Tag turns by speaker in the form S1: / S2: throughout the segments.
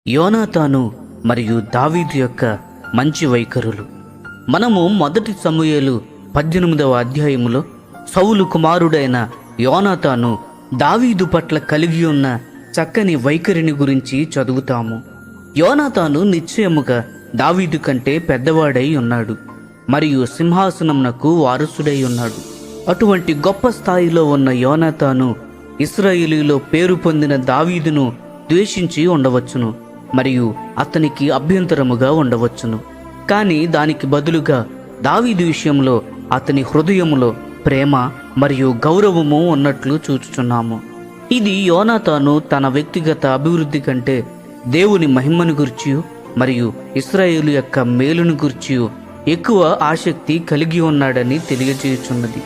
S1: యోనాతాను మరియు దావీదు యొక్క మంచి వైఖరులు. మనము మొదటి సమూయేలు 18వ అధ్యాయములో సౌలు కుమారుడైన యోనాతాను దావీదు పట్ల కలిగి ఉన్న చక్కని వైఖరిని గురించి చదువుతాము. యోనాతాను నిశ్చయముగా దావీదు కంటే పెద్దవాడై ఉన్నాడు మరియు సింహాసనమునకు వారసుడై ఉన్నాడు. అటువంటి గొప్ప స్థాయిలో ఉన్న యోనాతాను ఇశ్రాయేలీలో పేరు పొందిన దావీదును ద్వేషించి ఉండవచ్చును మరియు అతనికి అభ్యంతరముగా ఉండవచ్చును. కానీ దానికి బదులుగా దావీదు విషయంలో అతని హృదయములో ప్రేమ మరియు గౌరవము ఉన్నట్లు చూచుచున్నాము. ఇది యోనాతాను తన వ్యక్తిగత అభివృద్ధి కంటే దేవుని మహిమను గుర్చియు మరియు ఇశ్రాయేలు యొక్క మేలును గుర్చియు ఎక్కువ ఆసక్తి కలిగి ఉన్నాడని తెలియజేయుచున్నది.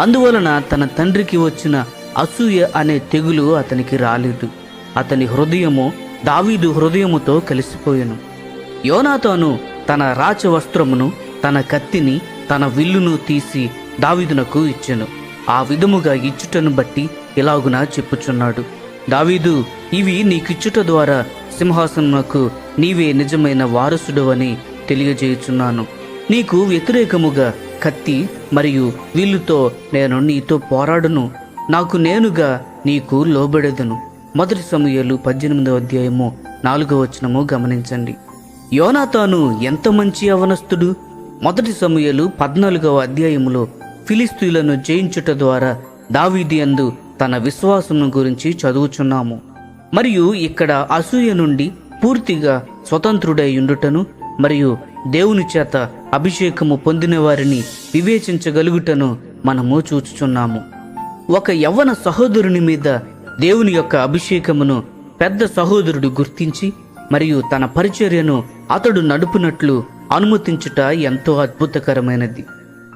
S1: అందువలన తన తండ్రికి వచ్చిన అసూయ అనే తెగులు అతనికి రాలేదు. అతని హృదయము దావీదు హృదయముతో కలిసిపోయెను. యోనాతాను తన రాచవస్త్రమును, తన కత్తిని, తన విల్లును తీసి దావీదునకు ఇచ్చెను. ఆ విధముగా ఇచ్చుటను బట్టి ఇలాగున చెప్పుచున్నాడు, దావీదు, ఇవి నీకిచ్చుట ద్వారా సింహాసనమునకు నీవే నిజమైన వారసుడు అని తెలియజేయుచున్నాను. నీకు వ్యతిరేకముగా కత్తి మరియు విల్లుతో నేను నీతో పోరాడును, నాకు నేనుగా నీకు లోబడెదను. మొదటి సమూయేలు 18వ అధ్యాయము 4వ వచనము గమనించండి. యోనాతాను ఎంత మంచి యవనస్తుడు! మొదటి సమూయేలు 14వ అధ్యాయములో ఫిలిస్తీయులను జయించుట ద్వారా దావీదు యందు తన విశ్వాసమును గురించి చదువుచున్నాము. మరియు ఇక్కడ అసూయ నుండి పూర్తిగా స్వతంత్రుడై ఉండుటను మరియు దేవుని చేత అభిషేకము పొందిన వారిని వివేచించగలుగుటను మనము చూచుచున్నాము. ఒక యవ్వన సహోదరుని మీద దేవుని యొక్క అభిషేకమును పెద్ద సహోదరుడు గుర్తించి మరియు తన పరిచర్యను అతడు నడుపునట్లు అనుమతించుట ఎంతో అద్భుతకరమైనది.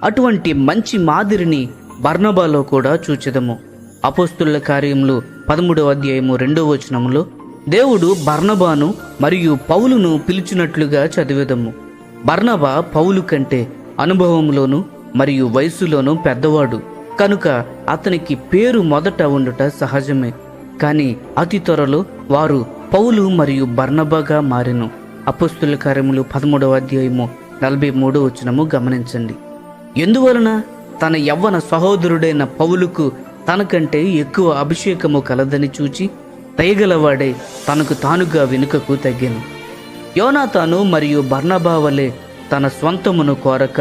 S1: అటువంటి మంచి మాదిరిని బర్నబాలో కూడా చూచెదము. అపోస్తుల కార్యములు 13వ అధ్యాయము 2వ వచనములో దేవుడు బర్నబాను మరియు పౌలును పిలిచినట్లుగా చదివేదము. బర్నబా పౌలు కంటే అనుభవంలోను మరియు వయసులోను పెద్దవాడు కనుక అతనికి పేరు మొదట ఉండుట సహజమే. కానీ అతి త్వరలో వారు పౌలు మరియు బర్నబాగా మారెను. అపోస్తుల కార్యములు 13వ అధ్యాయము 43వ వచనము గమనించండి. ఎందువలన తన యవ్వన సహోదరుడైన పౌలుకు తనకంటే ఎక్కువ అభిషేకము కలదని చూచి దయగలవాడై తనకు తానుగా వెనుకకు తగ్గాను. యోనాతాను మరియు బర్నబా వలె తన స్వంతమును కోరక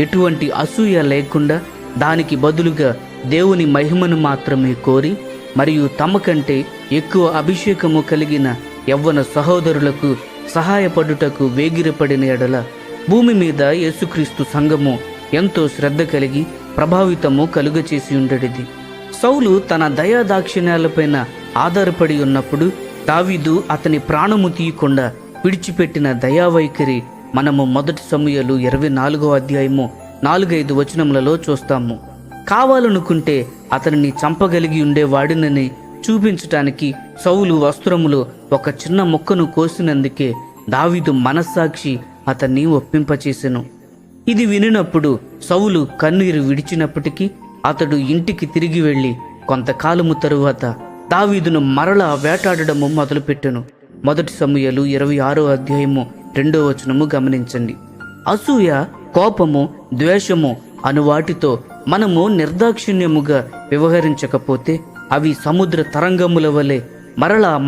S1: ఎటువంటి అసూయ లేకుండా దానికి బదులుగా దేవుని మహిమను మాత్రమే కోరి మరియు తమ కంటే ఎక్కువ అభిషేకము కలిగిన యవ్వన సహోదరులకు సహాయపడుటకు వేగిరపడిన ఎడల భూమి మీద యేసుక్రీస్తు సంఘము ఎంతో శ్రద్ధ కలిగి ప్రభావితము కలుగచేసి ఉండేది. సౌలు తన దయాదాక్షిణ్యాలపైన ఆధారపడి ఉన్నప్పుడు దావీదు అతని ప్రాణము తీయకుండా విడిచిపెట్టిన దయావైఖరి మనము మొదటి సమూయేలు 24వ అధ్యాయము 4-5 వచనములలో చూస్తాము. కావాలనుకుంటే అతనిని చంపగలిగి ఉండేవాడినని చూపించటానికి సౌలు వస్త్రములో ఒక చిన్న మొక్కను కోసినందుకే దావీదు మనస్సాక్షి అతన్ని ఒప్పింపచేసెను. ఇది వినినప్పుడు సౌలు కన్నీరు విడిచినప్పటికీ అతడు ఇంటికి తిరిగి వెళ్ళి కొంతకాలము తరువాత దావీదును మరలా వేటాడడము మొదలుపెట్టెను. మొదటి సమూయేలు 26వ అధ్యాయము 2వ వచనము గమనించండి. అసూయ, కోపము, ద్వేషము అను వాటితో మనము నిర్దాక్షిణ్యముగా వ్యవహరించకపోతే అవి సముద్ర తరంగముల వలె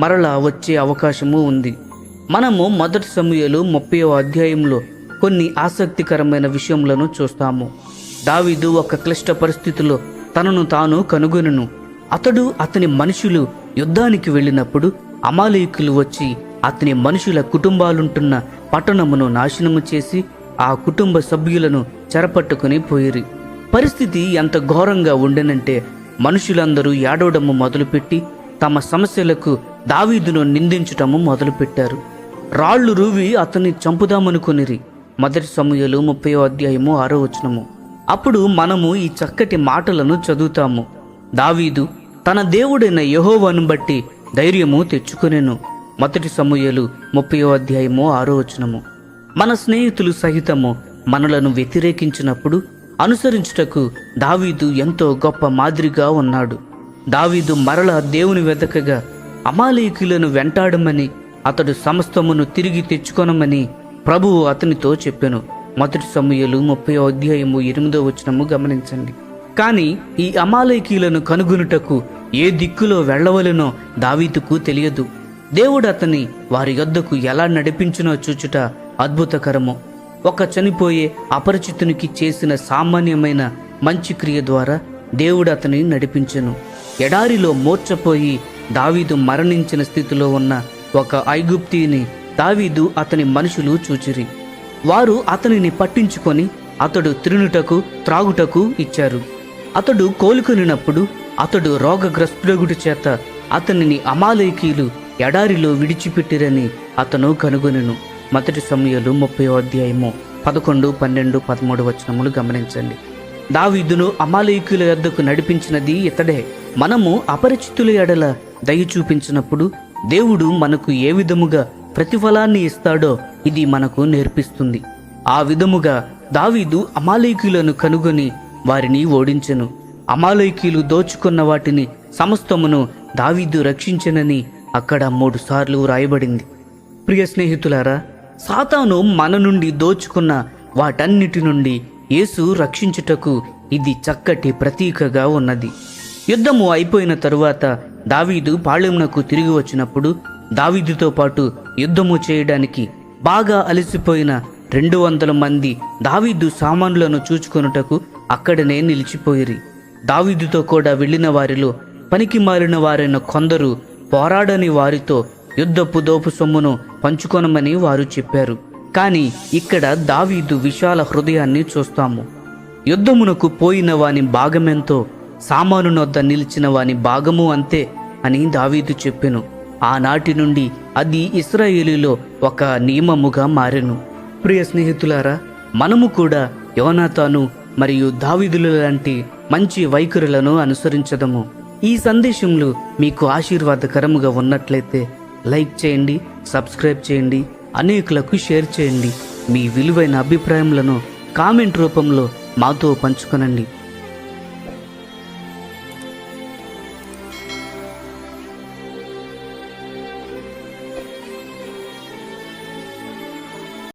S1: మరలా వచ్చే అవకాశము ఉంది. మనము మొదటి సమూయేలు 30వ అధ్యాయంలో కొన్ని ఆసక్తికరమైన విషయములను చూస్తాము. దావీదు ఒక క్లిష్ట పరిస్థితిలో తనను తాను కనుగొనెను. అతడు అతని మనుషులు యుద్ధానికి వెళ్ళినప్పుడు అమాలేకులు వచ్చి అతని మనుషుల కుటుంబాలుంటున్న పట్టణమును నాశనము చేసి ఆ కుటుంబ సభ్యులను చెరపట్టుకుని పోయిరి. పరిస్థితి ఎంత ఘోరంగా ఉండెనంటే మనుషులందరూ ఏడవడము మొదలుపెట్టి తమ సమస్యలకు దావీదును నిందించటము మొదలుపెట్టారు. రాళ్లు రూవి అతన్ని చంపుదామనుకొనిరి. మొదటి సమూయేలు 30వ అధ్యాయము 6వ వచనము. అప్పుడు మనము ఈ చక్కటి మాటలను చదువుతాము. దావీదు తన దేవుడైన యెహోవాను బట్టి ధైర్యము తెచ్చుకొనెను. మొదటి సమూయేలు 30వ అధ్యాయము 6వ వచనము. మన స్నేహితులు సహితము మనలను వ్యతిరేకించినప్పుడు అనుసరించుటకు దావీదు ఎంతో గొప్ప మాదిరిగా ఉన్నాడు. దావీదు మరల దేవుని వెతకగా అమాలేకీయులను వెంటాడమని అతడు సమస్తమును తిరిగి తెచ్చుకొనమని ప్రభువు అతనితో చెప్పెను. 1 సమూయేలు 30:8 గమనించండి. కాని ఈ అమాలేకీలను కనుగొనుటకు ఏ దిక్కులో వెళ్ళవలెనో దావీదుకు తెలియదు. దేవుడు అతని వారి యొద్దకు ఎలా నడిపించునో చూచుట అద్భుతకరము. ఒక చనిపోయే అపరిచితునికి చేసిన సామాన్యమైన మంచి క్రియ ద్వారా దేవుడు అతని నడిపించెను. ఎడారిలో మూర్ఛపోయి దావీదు మరణించిన స్థితిలో ఉన్న ఒక ఐగుప్తీని దావీదు అతని మనుషులు చూచిరి. వారు అతనిని పట్టించుకొని అతడు తినుటకు త్రాగుటకు ఇచ్చారు. అతడు కోలుకొనినప్పుడు అతడు రోగగ్రస్తుడగుట చేత అతనిని అమాలేకీలు ఎడారిలో విడిచిపెట్టిరని అతను కనుగొనెను. 1 సమూయేలు 30:11, 12, 13 గమనించండి. దావీదును అమాలేకీయుల యొద్దకు నడిపించినది ఇతడే. మనము అపరిచితుల ఎడల దయ చూపించినప్పుడు దేవుడు మనకు ఏ విధముగా ప్రతిఫలాన్ని ఇస్తాడో ఇది మనకు నేర్పిస్తుంది. ఆ విధముగా దావీదు అమాలేకీయులను కనుగొని వారిని ఓడించెను. అమాలేకీయులు దోచుకున్న వాటిని సమస్తమును దావీదు రక్షించెనని అక్కడ 3 సార్లు రాయబడింది. ప్రియ స్నేహితులారా, సాతాను మన నుండి దోచుకున్న వాటన్నిటి నుండి యేసు రక్షించుటకు ఇది చక్కటి ప్రతీకగా ఉన్నది. యుద్ధము అయిపోయిన తరువాత దావీదు పాళెమునకు తిరిగి వచ్చినప్పుడు దావీదుతో పాటు యుద్ధము చేయడానికి బాగా అలసిపోయిన 200 మంది దావీదు సామానులను చూచుకొనుటకు అక్కడనే నిలిచిపోయిరి. దావీదుతో కూడా వెళ్ళిన వారిలో పనికి మారిన వారైన కొందరు పోరాడని వారితో యుద్ధపు దోపు సొమ్మును పంచుకొనమని వారు చెప్పారు. కానీ ఇక్కడ దావీదు విశాల హృదయాన్ని చూస్తాము. యుద్ధమునకు పోయిన వాని భాగమెంతో సామాను నొద్ద నిలిచిన వాని భాగము అంతే అని దావీదు చెప్పెను. ఆనాటి నుండి అది ఇశ్రాయేలులో ఒక నియమముగా మారెను. ప్రియ స్నేహితులారా, మనము కూడా యోనాతాను మరియు దావీదుల లాంటి మంచి వైఖరులను అనుసరించదము. ఈ సందేశంలో మీకు ఆశీర్వాదకరముగా ఉన్నట్లయితే లైక్ చేయండి, సబ్స్క్రైబ్ చేయండి, అనేకులకు షేర్ చేయండి. మీ విలువైన అభిప్రాయములను కామెంట్ రూపంలో మాతో పంచుకొనండి.